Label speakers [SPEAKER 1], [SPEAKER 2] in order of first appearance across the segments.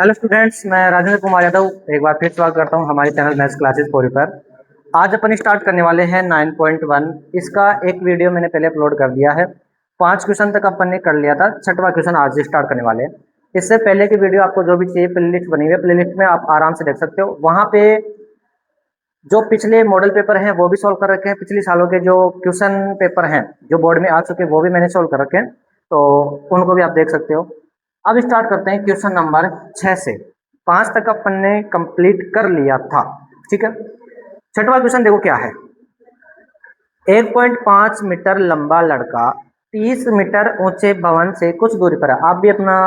[SPEAKER 1] Hello students, मैं राजेंद्र कुमार यादव एक बार फिर स्वागत करता हूं हमारे channel maths classes for you पर। आज अपन स्टार्ट करने वाले हैं 9.1। इसका एक वीडियो मैंने पहले अपलोड कर दिया है। 5 क्वेश्चन तक अपन ने कर लिया था, 6वां क्वेश्चन आज से स्टार्ट करने वाले हैं। इससे पहले की वीडियो आपको जो भी चाहिए प्लेलिस्ट बनी हुई है, प्लेलिस्ट में आप आराम से देख सकते हो। वहाँ पे जो पिछले मॉडल पेपर हैं वो भी सोल्व कर रखे हैं, पिछले सालों के जो क्वेश्चन पेपर हैं जो बोर्ड में आ चुके हैं वो भी मैंने सोल्व कर रखे हैं, तो उनको भी आप देख सकते हो। अब स्टार्ट करते हैं क्वेश्चन नंबर 6 से। 5 तक अपन ने कंप्लीट कर लिया था, ठीक है। 6वां क्वेश्चन देखो क्या है। 1.5 मीटर लंबा लड़का 30 मीटर ऊंचे भवन से कुछ दूरी पर है। आप भी अपना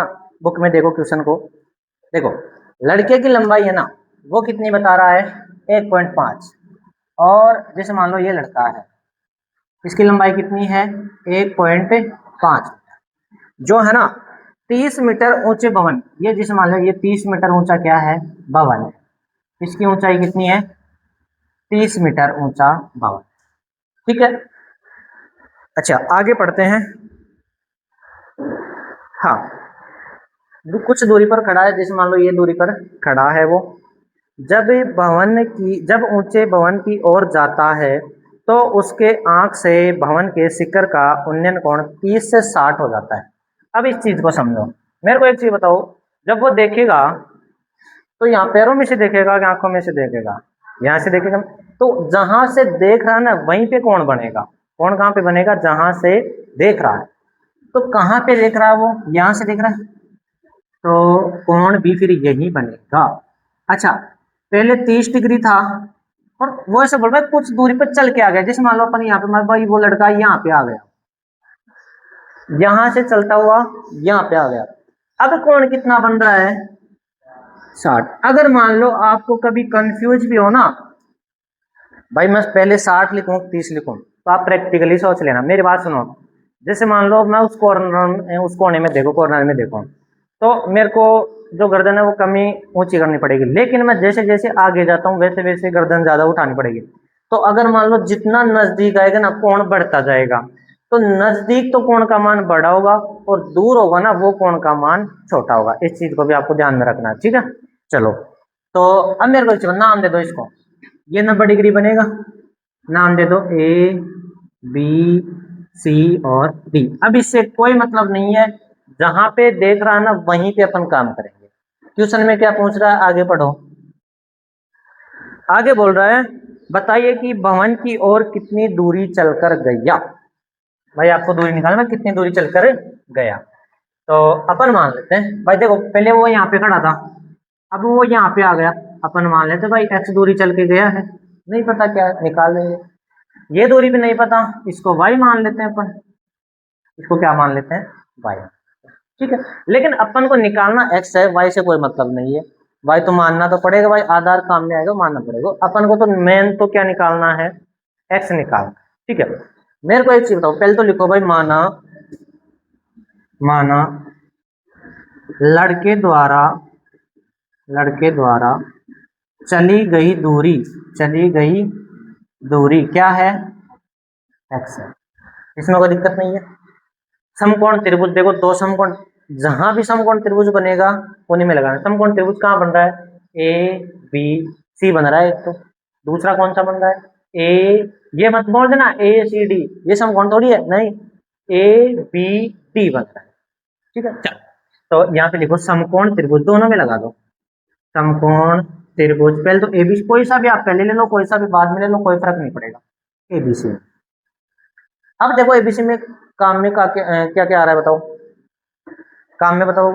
[SPEAKER 1] बुक में देखो क्वेश्चन को। देखो लड़के की लंबाई है ना, वो कितनी बता रहा है, 1.5। और जैसे मान लो ये लड़का है, इसकी लंबाई कितनी है, 1.5। जो है ना 30 मीटर ऊंचे भवन, ये जैसे मान लो ये 30 मीटर ऊंचा क्या है, भवन है। इसकी ऊंचाई कितनी है, 30 मीटर ऊंचा भवन, ठीक है। अच्छा आगे पढ़ते हैं। हाँ, कुछ दूरी पर खड़ा है, जैसे मान लो ये दूरी पर खड़ा है वो। जब ऊंचे भवन की ओर जाता है तो उसके आंख से भवन के शिखर का उन्नयन कोण 30 से 60 हो जाता है। अब इस चीज को समझो। मेरे को एक चीज बताओ, जब वो देखेगा तो यहाँ पैरों में से देखेगा कि आंखों में से देखेगा, यहाँ से देखेगा। तो जहां से देख रहा है ना वहीं पे कौन बनेगा। कौन कहाँ पे बनेगा, जहां से देख रहा है। तो कहाँ पे देख रहा है वो, यहाँ से देख रहा है, तो कोण भी फिर यही बनेगा। अच्छा पहले 30 डिग्री था और वो ऐसे बोल रहा है कुछ दूरी पर चल के आ गया। जैसे मान लो अपन यहाँ पे, मान भाई वो लड़का यहाँ पे आ गया, यहां से चलता हुआ यहाँ पे आ गया। अब कोण कितना बन रहा है, 60। अगर मान लो आपको कभी कंफ्यूज भी हो ना, भाई मैं पहले 60 लिखूं 30 लिखूं, तो आप प्रैक्टिकली सोच लेना। मेरी बात सुनो। जैसे मान लो मैं उस कोने में देखो, कॉर्नर में देखो, तो मेरे को जो गर्दन है वो कमी ऊंची करनी पड़ेगी, लेकिन मैं जैसे जैसे आगे जाता हूँ वैसे वैसे गर्दन ज्यादा उठानी पड़ेगी। तो अगर मान लो जितना नजदीक आएगा ना कोण बढ़ता जाएगा, तो नजदीक तो कोण का मान बड़ा होगा और दूर होगा ना वो कोण का मान छोटा होगा। इस चीज को भी आपको ध्यान में रखना है, ठीक है। चलो तो अब मेरे को नाम दे दो इसको, ये 90 डिग्री बनेगा। नाम दे दो ए बी सी और डी। अब इससे कोई मतलब नहीं है, जहां पे देख रहा है ना वहीं पे अपन काम करेंगे। क्वेश्चन में क्या पूछ रहा है, आगे पढ़ो। आगे बोल रहा है बताइए कि भवन की ओर कितनी दूरी चलकर गया। भाई आपको दूरी निकालना है, कितनी दूरी चलकर गया। तो अपन मान लेते हैं भाई, देखो पहले वो यहाँ पे खड़ा था, अब वो यहाँ पे आ गया। अपन मान लेते हैं भाई एक्स दूरी चल के गया है, नहीं पता क्या निकाल लेंगे। ये दूरी भी नहीं पता, इसको वाई मान लेते हैं अपन। इसको क्या मान लेते हैं, वाई, ठीक है। लेकिन अपन को निकालना एक्स है, वाई से कोई मतलब नहीं है। वाई तो मानना तो पड़ेगा, भाई आधार काम में आएगा, मानना पड़ेगा अपन को। तो मेन तो क्या निकालना है, एक्स निकालना, ठीक है। मेरे को एक चीज बताओ, पहले तो लिखो भाई, माना माना लड़के द्वारा चली गई दूरी क्या है, एक्स है। इसमें कोई दिक्कत नहीं है। समकोण त्रिभुज देखो, दो समकोण, जहां भी समकोण त्रिभुज बनेगा उन्हीं में लगाना। समकोण त्रिभुज कहाँ बन रहा है, ए बी सी बन रहा है एक तो। दूसरा कौन सा बन रहा है, ए, ये मत बोल देना ए सी डी, ये समकोण थोड़ी है, नहीं, ए बी डी बन रहा है, ठीक है। चल तो यहाँ पे लिखो समकोण त्रिभुज, दोनों में लगा दो समकोण त्रिभुज। पहले तो एबीसी, कोई सा भी आप पहले ले लो, कोई सा भी बाद में ले लो, कोई फर्क नहीं पड़ेगा, एबीसी। अब देखो एबीसी में काम में क्या क्या क्या आ रहा है बताओ, काम में बताओ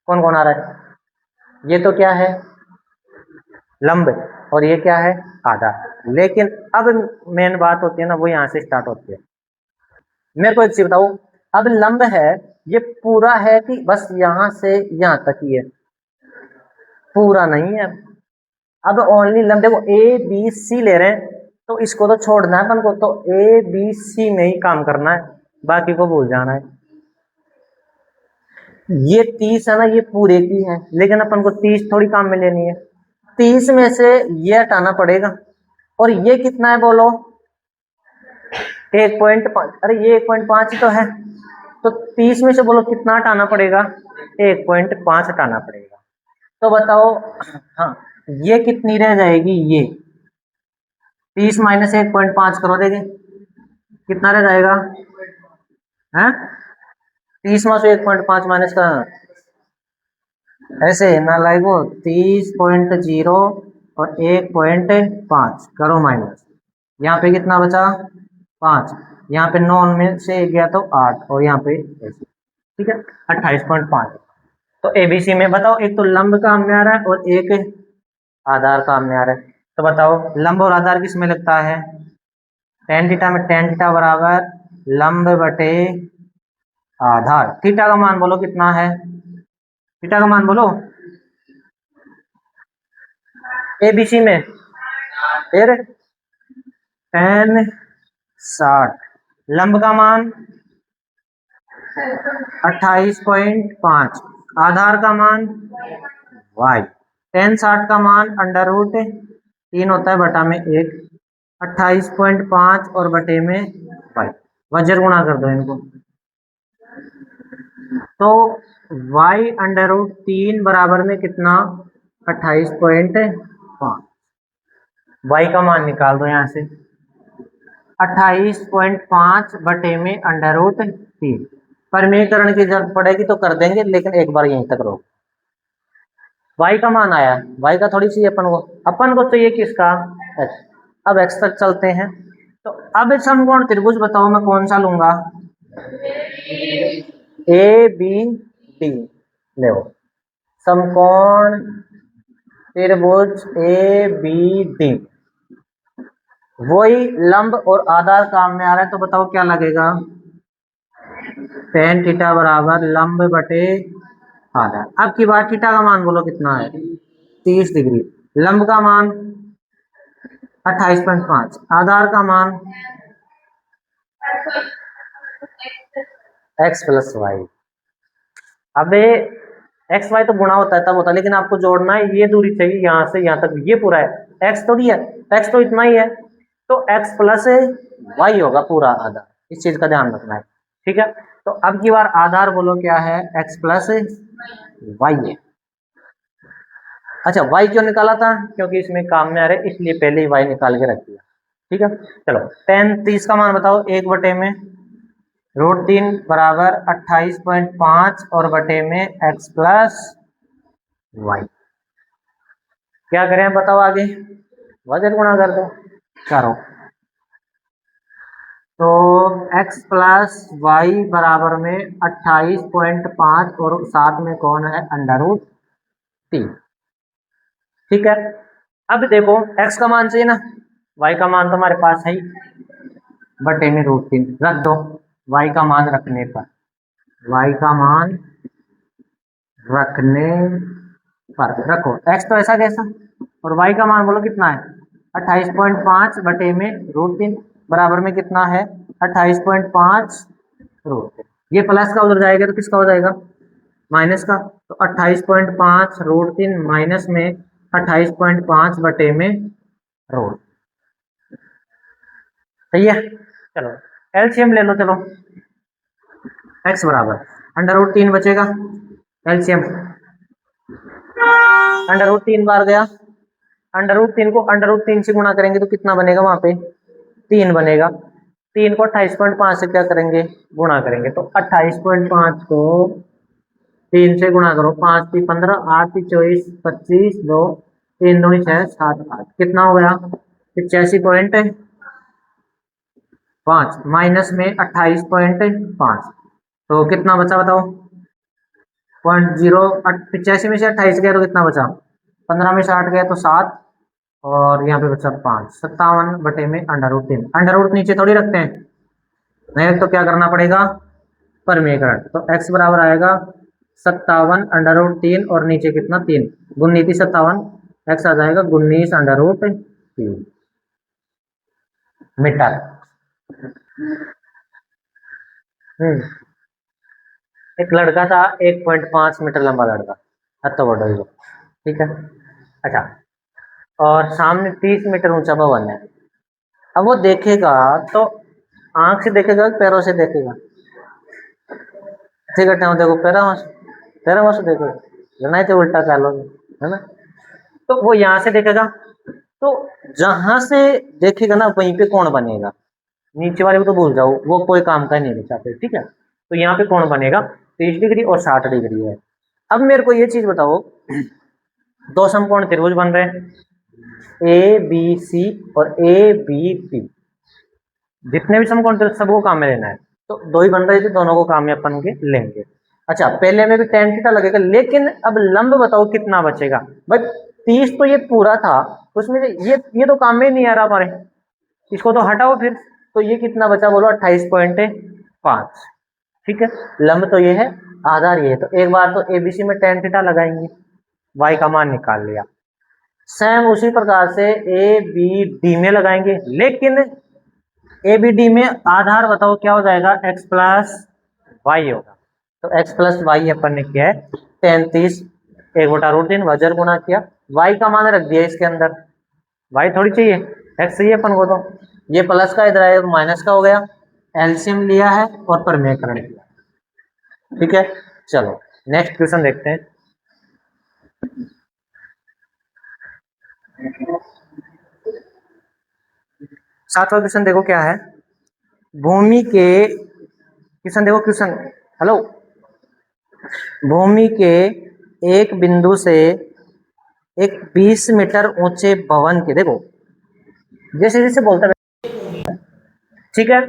[SPEAKER 1] कौन कौन आ रहा है। ये तो क्या है, लंब, और ये क्या है, आधार। लेकिन अब मेन बात होती है ना, वो यहाँ से स्टार्ट होती है। मेरे को एक चीज बताओ, अब लंब है, ये पूरा है कि बस यहाँ से यहाँ तक ही है, पूरा नहीं है। अब ओनली लंब, देखो ए बी सी ले रहे हैं, तो इसको तो छोड़ना है अपन को, तो ए बी सी में ही काम करना है, बाकी को भूल जाना है। ये 30 है ना, ये पूरे की है, लेकिन अपन को 30 थोड़ी काम में लेनी है। 30 में से ये हटाना पड़ेगा, और ये कितना है बोलो, 1.5। अरे ये 1.5 ही तो है, तो 30 में से बोलो कितना हटाना पड़ेगा, 1.5 हटाना पड़ेगा। तो बताओ, हाँ, ये कितनी रह जाएगी, ये 30 माइनस 1.5 करो, देंगे कितना रह जाएगा है, 30 में से 1.5 माइनस का, ऐसे ना लाइगो, 30.0 और 1.5 करो माइनस, यहाँ पे कितना बचा 5, यहाँ पे 9 में से 1 गया तो 8, और यहाँ पे ऐसे, ठीक है 28.5। तो एबीसी में बताओ, एक तो लंब काम में आ रहा है और एक आधार काम में आ रहा है। तो बताओ लंब और आधार किस में लगता है, टेन थीटा में, टेन थीटा बराबर लंब बटे आधार। थीटा का मान बोलो कितना है, थीटा का मान बोलो एबीसी में, फिर टेन 60, लंब का मान 28.5, आधार का मान y, टेन 60 का मान अंडर रूट 3 होता है बटा में 1, 28.5 और बटे में y, वजर गुणा कर दो इनको, तो y अंडर रूट 3 बराबर में कितना 28.5, y का मान निकाल दो यहाँ से, 28.5 बटे में अंडर रूट 3, परमीकरण की जरूरत पड़ेगी तो कर देंगे, लेकिन एक बार यहीं तक रोक, y का मान आया, y का थोड़ी सी अपन को चाहिए किसका x। अब x तक चलते हैं, तो अब समकोण त्रिभुज बताओ मैं कौन सा लूंगा, ए बी डी ले, समकोण त्रिभुज ए बी डी, वही लंब और आधार काम में आ रहा है, तो बताओ क्या लगेगा, टेन थीटा बराबर लंब बटे आधार। अब की बार थीटा का मान बोलो कितना है 30 डिग्री, लंब का मान 28.5, आधार का मान x प्लस वाई। अब एक्स वाई तो गुणा होता है तब होता है, लेकिन आपको जोड़ना है, ये दूरी चाहिए यहाँ से यहाँ तक, ये पूरा है, x थोड़ी है, x तो इतना ही है, तो x प्लस वाई होगा पूरा आधार, इस चीज का ध्यान रखना है, ठीक है। तो अब की बार आधार बोलो क्या है, x प्लस वाई है। अच्छा y क्यों निकाला था, क्योंकि इसमें काम में आ रहे इसलिए पहले ही y निकाल के रख दिया, ठीक है। चलो टेन 30 का मान बताओ, 1 बटे में रूट 3 बराबर 28.5 और बटे में x प्लस वाई, क्या करें बताओ आगे, वजन गुणा कर दो, करो, तो x प्लस वाई बराबर में 28.5 और साथ में कौन है अंडर रूट 3, ठीक है। अब देखो x का मान चाहिए ना, y का मान तो हमारे पास है ही, बटे में रूट 3 रख दो, y का मान रखने पर, y का मान रखने पर रखो, x तो ऐसा कैसा, और y का मान बोलो कितना है 28.5 बटे में रूट 3 बराबर में कितना है 28.5 रूट 3, ये प्लस का उधर जाएगा तो किसका हो जाएगा माइनस का, तो 28.5 रूट 3 माइनस में 28.5 बटे में रूट, सही है। चलो एलसीएम ले लो, चलो x बराबर अंडर रूट 3 बचेगा, एलसीएम अंडर रूट 3 बार गया, अंडर रूट 3 को अंडर रूट 3 से गुणा करेंगे तो कितना बनेगा, वहां पे 3 बनेगा, 3 को 28.5 से क्या करेंगे गुणा करेंगे, तो 28.5 को 3 से गुणा करो, 5 3 15, 8 3 24, 25, 2 3 2 6 7 8, कितना हो गया 85.5 माइनस में 28.5, तो कितना बचा बताओ 0.0, 85 में से 28 गया तो कितना बचा, 15 में से 8 गया तो 7, और यहाँ पे बचा 5, 57 बटे में अंडर रूट 3, अंडर रूट नीचे थोड़ी रखते हैं, नहीं तो क्या करना पड़ेगा परमीकरण, तो x बराबर आएगा 57 अंडर रूट 3 और नीचे कितना 3, 19 57, x आ जाएगा 19 अंडर रूट 3 मीटर। एक लड़का था 1.5 मीटर लंबा लड़का, तो बड़ा ही, ठीक है। अच्छा, और सामने 30 मीटर ऊंचा भवन है, अब वो देखेगा तो आंख से देखेगा पैरों से देखेगा, ठीक है, देखो पैरा से देखो, नहीं तो उल्टा चालो, है ना। तो वो यहाँ से देखेगा, तो जहां से देखेगा ना वहीं पे कोण बनेगा। नीचे वाले को तो भूल जाओ, वो कोई काम का नहीं बचा फिर, ठीक है। तो यहाँ पे कोण बनेगा 30 डिग्री और 60 डिग्री है। अब मेरे को ये चीज बताओ, दो समकोण त्रिभुज बन रहे हैं ए बी सी और ए बी पी, जितने भी समकोण त्रिभुज सबको काम में लेना है। तो दो ही बन रहे थे, दोनों को काम में अपन के लेंगे। अच्छा, पहले में भी tan थीटा लगेगा, लेकिन अब लंब बताओ कितना बचेगा। भाई 30 तो ये पूरा था, उसमें से ये तो काम में ही नहीं आ रहा हमारे, इसको तो हटाओ फिर। तो ये कितना बचा बोलो, 28.5। ठीक है, लंब तो ये है, आधार ये है। तो एक बार तो एबीसी में tan थीटा लगाएंगे, y का मान निकाल लिया। सेम उसी प्रकार से ए बी डी में लगाएंगे, लेकिन ए बी डी में आधार बताओ क्या हो जाएगा, x प्लस वाई होगा। तो x प्लस वाई अपन ने किया है 33, 1/√3 वजर गुणा किया, y का मान रख दिया इसके अंदर, y थोड़ी चाहिए, x चाहिए अपन को। तो ये प्लस का इधर आया तो माइनस का हो गया, एलसीएम लिया है और प्रमेयकरण किया। ठीक है, चलो नेक्स्ट क्वेश्चन देखते हैं। सातवां क्वेश्चन देखो क्या है, भूमि के, क्वेश्चन देखो क्वेश्चन, हेलो, भूमि के एक बिंदु से एक 20 मीटर ऊंचे भवन के, देखो जैसे जैसे बोलता है, ठीक है,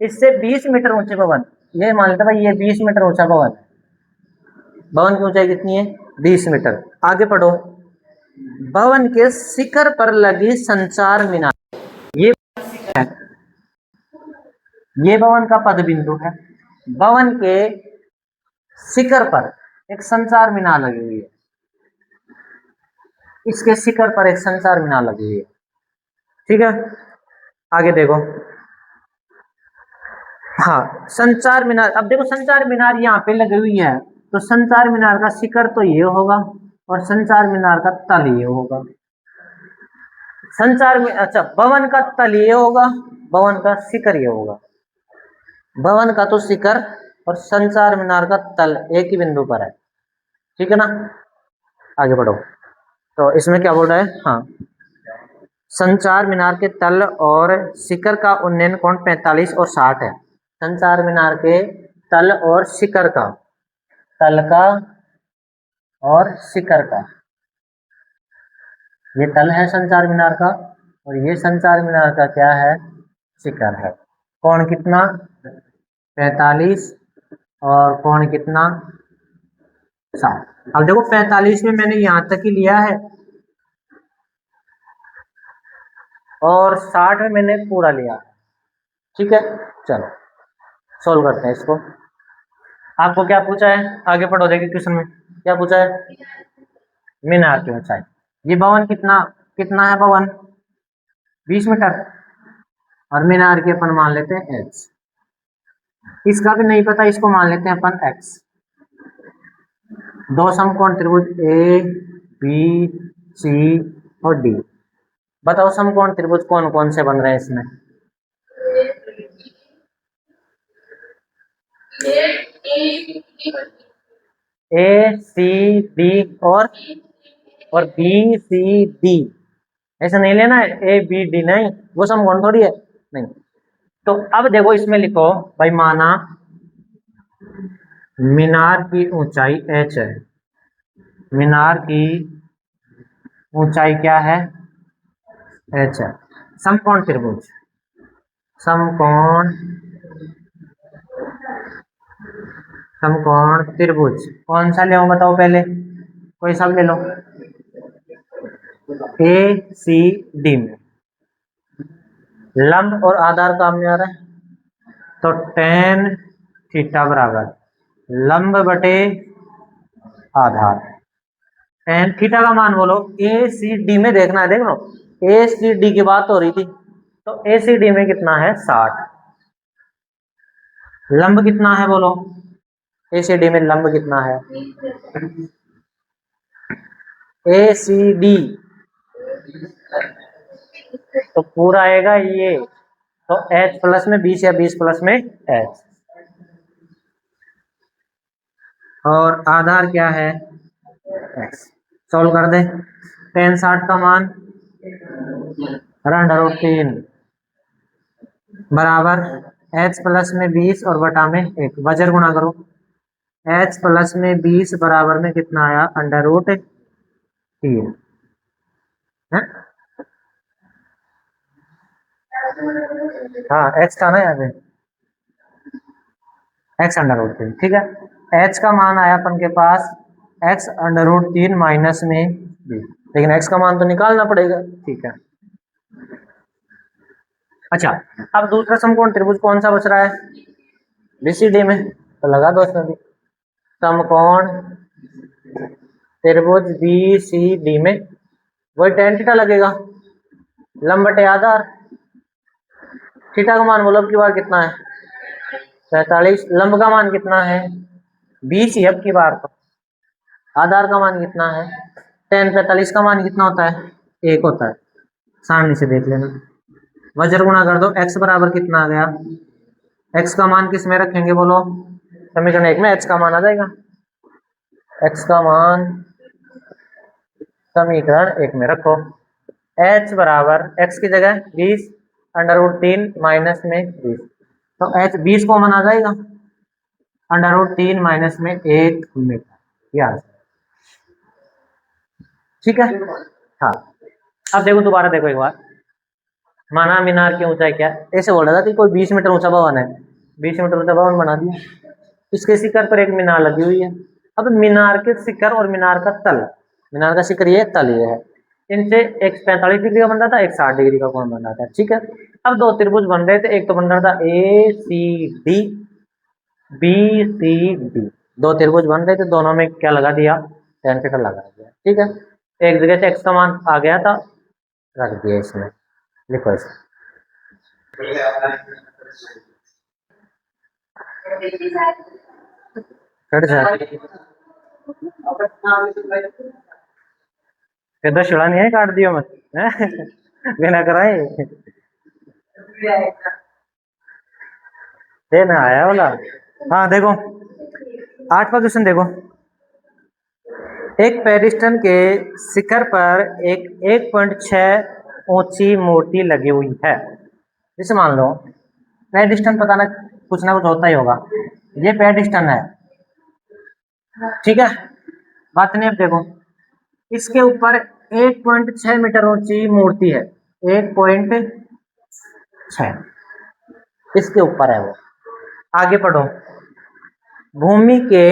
[SPEAKER 1] इससे 20 मीटर ऊंचे भवन, ये मान लेता भाई ये 20 मीटर ऊंचा भवन, भवन की ऊंचाई कितनी है 20 मीटर। आगे पढ़ो, भवन के शिखर पर लगी संचार मीनार, ये है, ये भवन का पद बिंदु है, भवन के शिखर पर एक संचार मीनार लगी हुई है, इसके शिखर पर एक संचार मीनार लगी हुई है। ठीक है, आगे देखो, हाँ संचार मीनार, अब देखो संचार मीनार यहाँ पे लगी हुई है, तो संचार मीनार का शिखर तो ये होगा और संचार मीनार का तल ये होगा। संचार में, अच्छा भवन का तल ये होगा, भवन का शिखर ये होगा, भवन का तो शिखर और संचार मीनार का तल एक ही बिंदु पर है। ठीक है ना, आगे बढ़ो। तो इसमें क्या बोल रहा है, हाँ, संचार मीनार के तल और शिखर का उन्नयन कोण 45 और 60 है। संचार मीनार के तल और शिखर का, तल का और शिखर का, ये तल है संचार मीनार का और ये संचार मीनार का क्या है, शिखर है। कोण कितना 45 और कोण कितना 60। अब देखो 45 में मैंने यहां तक ही लिया है और 60 में मैंने पूरा लिया है। ठीक है, चलो सोल्व करते हैं इसको। आपको क्या पूछा है, आगे पढ़ो, देखिए क्वेश्चन में क्या पूछा है, मीनार की ऊंचाई, ये भवन कितना कितना है, भवन 20 मीटर और मीनार की अपन मान लेते हैं h, इसका भी नहीं पता, इसको मान लेते हैं अपन x। दो समकोण त्रिभुज ए बी सी और डी, बताओ समकोण त्रिभुज कौन कौन से बन रहे हैं इसमें, ए सी डी और बी सी डी, ऐसा नहीं लेना है ए बी डी, नहीं वो समकोण थोड़ी है, नहीं। तो अब देखो इसमें लिखो भाई, माना मीनार की ऊंचाई h है, मीनार की ऊंचाई क्या है h है, समकोण त्रिभुज, समकोण समकोण त्रिभुज कौन सा ले बताओ, पहले कोई सा ले लो, ए सी डी में लंब और आधार काम में आ रहा है, तो tan थीटा बराबर लंब बटे आधार, tan थीटा का मान बोलो, ए सी डी में देखना है, देख लो ए सी डी की बात हो रही थी, तो ए सी डी में कितना है 60, लंब कितना है बोलो, ए सी डी में लंब कितना है, ए सी डी तो पूरा आएगा ये, तो h प्लस में 20 या 20 प्लस में h, और आधार क्या है x। सॉल्व कर दे। tan 60 का मान √3 बराबर h प्लस में 20 और बटा में 1, वजर गुणा करो। h प्लस में 20 बराबर में कितना आया, √3 है। हाँ h था ना यहाँ पे, x √3, ठीक है। h का मान आया अपन के पास x √3 माइनस में 20, लेकिन x का मान तो निकालना पड़ेगा, ठीक है। अच्छा, अब दूसरा समकोण त्रिभुज कौन सा बच रहा है, बीसीडी में, तो लगा दो इसमें भी। समकोण त्रिभुज बीसीडी में वही tan थीटा लगेगा, लंब बटे आधार। थीटा का मान बोलो अब की बार कितना है, 45। लंब का मान कितना है, 20 ही अब की बार। तो आधार का मान कितना है, tan 45 का मान कितना होता है, 1 होता है। सारणी से देख लेना, वज्र गुणा कर दो, x बराबर कितना आ गया, x का मान किस में रखेंगे बोलो, समीकरण 1 में h का मान आ जाएगा। x का मान समीकरण 1 में रखो, h बराबर x की जगह 20 √3 माइनस में 20, तो h 20 कॉमन आ जाएगा, √3 माइनस में 1 यार, ठीक है। हाँ, अब देखो दोबारा देखो एक बार, माना मीनार की ऊंचाई क्या है, ऐसे बोल रहा था कि कोई 20 मीटर ऊंचा भवन है, 20 मीटर ऊंचा भवन बना दिया, इसके शिखर पर एक मीनार लगी हुई है। अब मीनार के शिखर और मीनार का तल, मीनार का शिखर ये, तल ये है, इनसे एक 45 डिग्री का बन रहा था, एक 60 डिग्री का कोण बन रहा था, ठीक है। अब दो त्रिभुज बन रहे थे, एक तो बन रहा था ACD BCD, दो त्रिभुज बन रहे थे, दोनों में क्या लगा दिया, tan थीटा लगा दिया, ठीक है। एक जगह से x का मान आ गया था, रख दिया इसमें, लिखो इसे। छिड़ा नहीं है, काट दियो मत बिना कराए देना आया बोला। हाँ देखो 8वां क्वेश्चन देखो, एक पेरिस्टन के शिखर पर एक 1.6 ऊंची मूर्ति लगी हुई है। जैसे मान लो पेरिस्टन, पता ना कुछ होता ही होगा, ये पेरिस्टन है, ठीक है। बात नहीं, अब देखो इसके ऊपर 1.6 मीटर ऊंची मूर्ति है, 1.6 इसके ऊपर है वो। आगे पढ़ो, भूमि के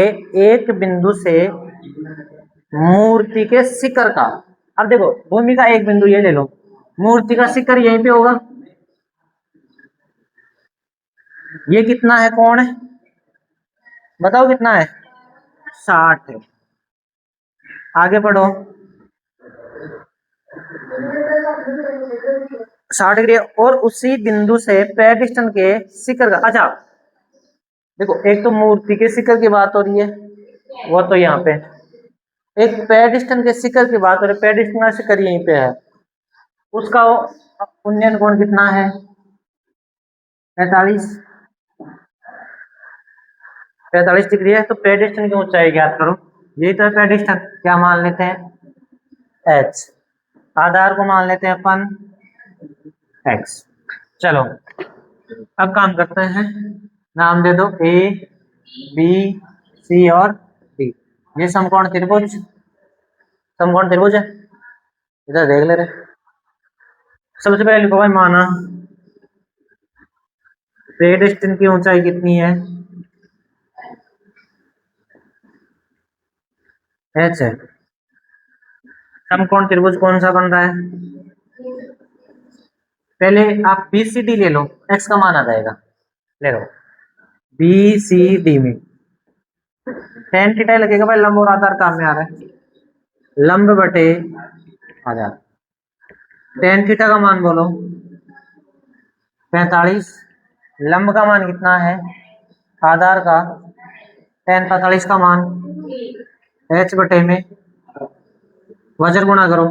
[SPEAKER 1] एक बिंदु से मूर्ति के शिखर का, अब देखो भूमि का एक बिंदु ये ले लो, मूर्ति का शिखर यहीं पे होगा, ये कितना है कोण है, बताओ कितना है, 60 है। आगे पढ़ो, 60 डिग्री, और उसी बिंदु से पेरिस्टन के शिखर का, अच्छा देखो एक तो मूर्ति के शिखर की बात हो रही है, वो तो यहाँ पे, एक पेरिस्टन के शिखर की बात हो रही है, पेरिस्टन का शिखर यहीं पे है, उसका उन्नयन कोण कितना है, 45 डिग्री है। तो पेरिस्टन की ऊंचाई ज्ञात करो, यही तो है पेरिस्टन, क्या मान लेते हैं, h, आधार को मान लेते हैं अपन x। चलो अब काम करते हैं, नाम दे दो A B C और D, ये समकोण त्रिभुज, समकोण त्रिभुज है, इधर देख ले रहे। सबसे पहले लिखो भाई, माना पेरिस्टन की ऊंचाई कितनी है, h है। समकोण त्रिभुज कौन सा बन रहा है, पहले आप BCD ले लो, x का मान आ जाएगा, ले लो BCD में tan थीटा लगेगा भाई, लंब और आधार काम में आ रहा है, लंब बटे आधार। tan थीटा का मान बोलो 45, लंब का मान कितना है, आधार का tan 45 का मान h बटे में वज्र गुणा करो,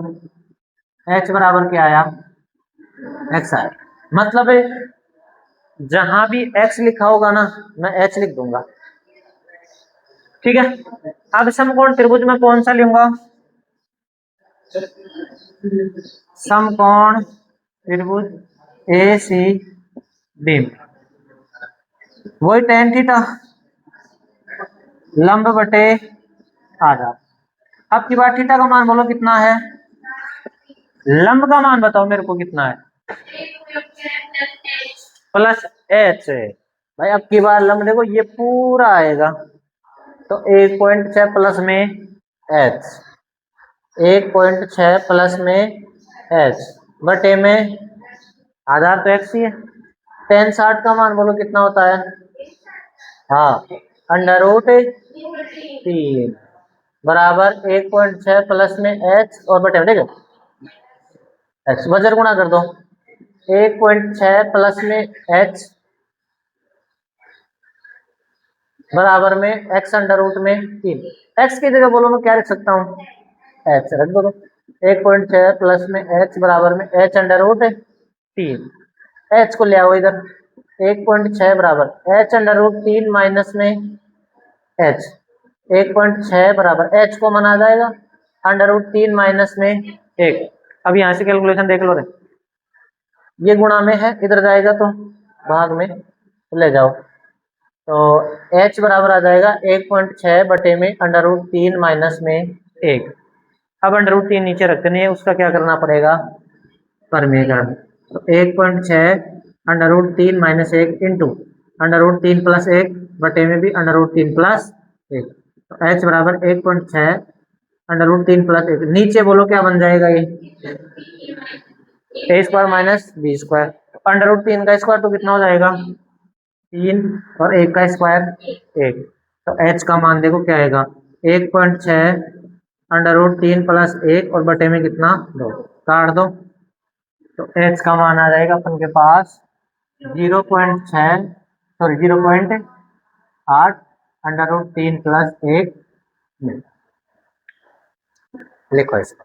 [SPEAKER 1] h बराबर क्या आया, x आया। मतलब है जहां भी x लिखा होगा ना, मैं h लिख दूंगा, ठीक है। अब समकोण त्रिभुज में कौन सा लूंगा, समकोण त्रिभुज ए सी डी में वही tan थीटा लंब बटे आधार। अब की बार थीटा का मान बोलो कितना है, लंब का मान बताओ मेरे को कितना है, प्लस एच। भाई अब की बार लंब देखो ये पूरा आएगा तो 1.6 प्लस में एच, 1.6 प्लस में एच बटे में आधार तो एक्स ही है। tan 60 का मान बोलो कितना होता है, हाँ √3 बराबर 1.6 प्लस में एच और बटे में देखो एक्स, वजर गुणा कर दो 1.6 प्लस में एच बराबर में एक्स √3। एक्स की जगह बोलो मैं क्या रख सकता हूँ, एच रख दो। 1.6 प्लस में एच बराबर में एच √3, एच को ले आओ इधर, 1.6 बराबर एच √3 माइनस में एच, 1.6 बराबर एच को मना जाएगा √3 माइनस में 1। अब यहाँ से कैलकुलेशन देख लो रे, ये गुणा में है इधर जाएगा तो भाग में ले जाओ, तो h बराबर आ जाएगा 1.6 बटे में √3 माइनस में 1। अब √3 नीचे रखते नहीं है, उसका क्या करना पड़ेगा, परमीकरण। तो 1.6 √3 माइनस 1 इंटू √3 प्लस 1 बटे में भी √3 प्लस 1, तो h बराबर 1.6 √3 प्लस 1, नीचे बोलो क्या बन जाएगा ये a square minus b square, √3 का स्क्वायर तो कितना हो जाएगा 3 और 1 का स्क्वायर 1, तो h का मान देखो क्या आएगा 1.6 √3 प्लस 1 और बटे में कितना 2, काट दो तो h का मान आ जाएगा अपन के पास 0.8 √3 प्लस 1 लिखो इसको।